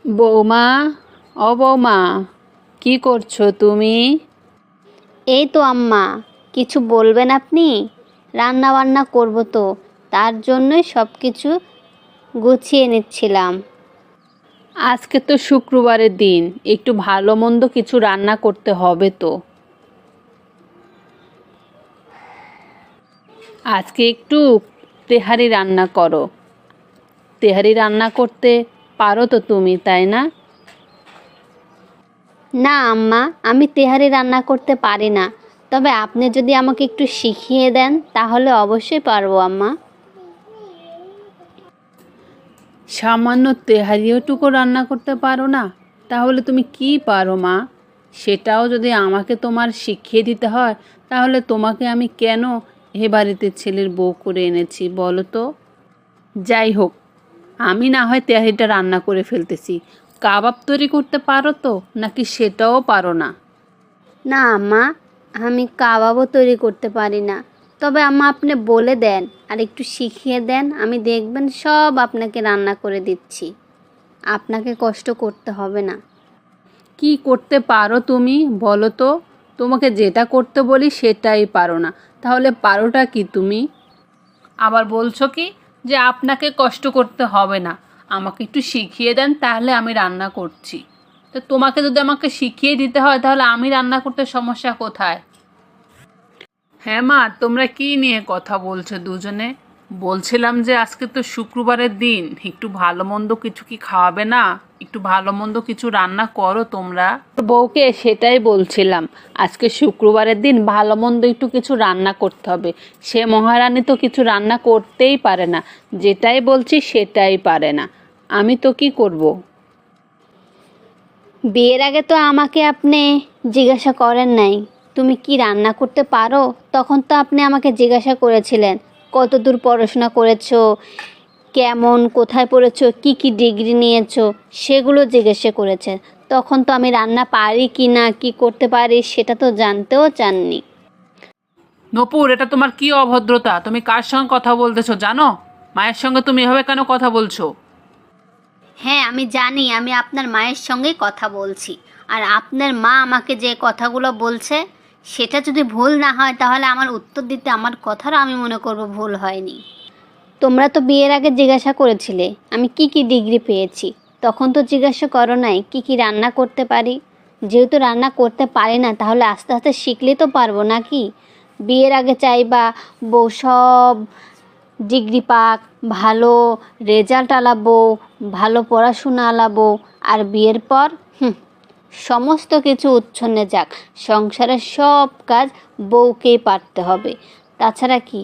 বৌমা, ও বৌমা, কি করছো তুমি? এই তো আম্মা, কিছু বলবেন আপনি? রান্না বান্না করব তো, তার জন্যই সব কিছু গুছিয়ে নিচ্ছিলাম। আজকে তো শুক্রবারের দিন, একটু ভালো মন্দ কিছু রান্না করতে হবে তো। আজকে একটু তেহারি রান্না করো। তেহারি রান্না করতে পারো তো তুমি, তাই না? না আম্মা, আমি তেহারি রান্না করতে পারি না, তবে আপনি যদি আমাকে একটু শিখিয়ে দেন তাহলে অবশ্যই পারবো আম্মা। সামান্য তেহারিওটুকু রান্না করতে পারো না? তাহলে তুমি কি পারো মা? সেটাও যদি আমাকে তোমার শিখিয়ে দিতে হয়, তাহলে তোমাকে আমি কেন এ বাড়িতে ছেলের বউ করে এনেছি বলো তো? যাই হোক, আমি না হয় তেহারিটা রান্না করে ফেলতেছি। কাবাব তৈরি করতে পারো তো, নাকি সেটাও পারো না? না আম্মা, আমি কাবাবও তৈরি করতে পারি না, তবে আম্মা আপনি বলে দেন আর একটু শিখিয়ে দেন, আমি দেখবেন সব আপনাকে রান্না করে দিচ্ছি, আপনাকে কষ্ট করতে হবে না। কি করতে পারো তুমি বলো তো? তোমাকে যেটা করতে বলি সেটাই পারো না, তাহলে পারোটা কি তুমি? আবার বলছো কি যে আপনাকে কষ্ট করতে হবে না, আমাকে একটু শিখিয়ে দেন তাহলে আমি রান্না করছি। তো তোমাকে যদি আমাকে শিখিয়ে দিতে হয় তাহলে আমি রান্না করতে সমস্যা কোথায়? হ্যাঁ মা, তোমরা কি নিয়ে কথা বলছো দুজনে? বলছিলাম যে আজকে তো শুক্রবারের দিন, একটু ভালো মন্দ কিছু কি খাওয়াবে না? একটু ভালো মন্দ কিছু রান্না করো তোমরা। বউকে সেটাই বলছিলাম, আজকে শুক্রবারের দিন ভালো মন্দ একটু কিছু রান্না করতে হবে। সে মহারানী তো কিছু রান্না করতেই পারে না, যেটাই বলছি সেটাই পারে না। আমি তো কি করব? বিয়ের আগে তো আমাকে আপনি জিজ্ঞাসা করেন নাই তুমি কি রান্না করতে পারো। তখন তো আপনি আমাকে জিজ্ঞাসা করেছিলেন কতদূর পড়াশোনা করেছো, কেমন কোথায় পড়েছো, কি কি ডিগ্রি নিয়েছো, সেগুলো জিজ্ঞাসা করেছেন। তখন তো আমি রান্না পারি কি না, কি করতে পারি সেটা তো জানতেও চাননি। নপুর, এটা তোমার কি অভদ্রতা? তুমি কার সঙ্গে কথা বলতেছো জানো? মায়ের সঙ্গে তুমি এভাবে কেন কথা বলছো? হ্যাঁ আমি জানি, আমি আপনার মায়ের সঙ্গেই কথা বলছি। আর আপনার মা আমাকে যে কথাগুলো বলছে সেটা যদি ভুল না হয় তাহলে আমার উত্তর দিতে আমার কথারও আমি মনে করব ভুল হয়নি। তোমরা তো বিয়ের আগে জিজ্ঞাসা করেছিলে আমি কি কি ডিগ্রি পেয়েছি, তখন তো জিজ্ঞাসা করো নাই কি কি রান্না করতে পারি। যেহেতু রান্না করতে পারি না তাহলে আস্তে আস্তে শিখলে তো পারবো নাকি। বিয়ের আগে চাইবা বউ সব ডিগ্রি পাক, ভালো রেজাল্ট আলাবো, ভালো পড়াশোনা আলাবো, আর বিয়ের পর সমস্ত কিছু উচ্ছন্নে যাক, সংসারের সব কাজ বউকেই পারতে হবে। তাছাড়া কি